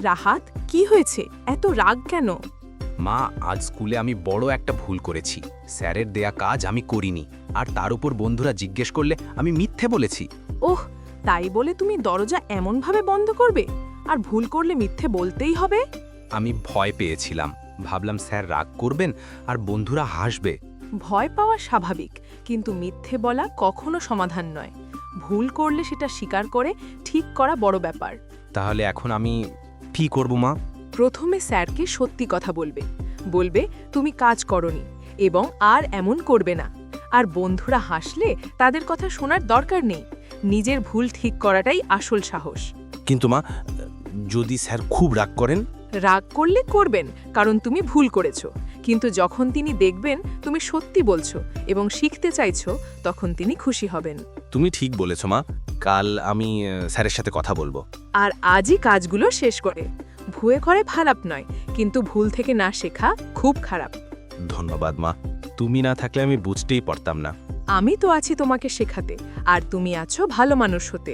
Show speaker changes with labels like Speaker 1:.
Speaker 1: রাহাত, কি হয়েছে? এত রাগ কেন?
Speaker 2: মা, আজ স্কুলে আমি বড় একটা ভুল করেছি। স্যারের দেয়া কাজ আমি করিনি, আর তার উপর বন্ধুরা জিজ্ঞেস করলে আমি মিথ্যে বলেছি।
Speaker 1: ওহ, তাই বলে তুমি দরজা এমনভাবে বন্ধ করবে? আর ভুল করলে মিথ্যে বলতেই হবে?
Speaker 2: আমি ভয় পেয়েছিলাম, ভাবলাম স্যার রাগ করবেন আর বন্ধুরা হাসবে।
Speaker 1: ভয় পাওয়া স্বাভাবিক, কিন্তু মিথ্যে বলা কখনো সমাধান নয়। ভুল করলে সেটা স্বীকার করে ঠিক করা বড় ব্যাপার।
Speaker 2: তাহলে এখন আমি কি করব মা?
Speaker 1: প্রথমে স্যারকে সত্যি কথা বলবে। বলবে তুমি কাজ করনি এবং আর এমন করবে না। আর বন্ধুরা হাসলে তাদের কথা শোনার দরকার নেই। নিজের ভুল ঠিক করাটাই আসল সাহস।
Speaker 2: কিন্তু মা, যদি স্যার খুব রাগ করেন?
Speaker 1: রাগ করলে করবেন, কারণ তুমি ভুল করেছো। কিন্তু যখন তিনি দেখবেন তুমি সত্যি বলছো এবং শিখতে চাইছো, তখন তিনি খুশি হবেন।
Speaker 2: তুমি ঠিক বলেছ মা, কাল আমি স্যারের সাথে কথা বলবো।
Speaker 1: আর আজই কাজগুলো শেষ করে। ভুয়ে করে খারাপ নয়, কিন্তু ভুল থেকে না শেখা খুব খারাপ।
Speaker 2: ধন্যবাদ মা, তুমি না থাকলে আমি বুঝতেই পারতাম না।
Speaker 1: আমি তো আছি তোমাকে শেখাতে, আর তুমি আছো ভালো মানুষ হতে।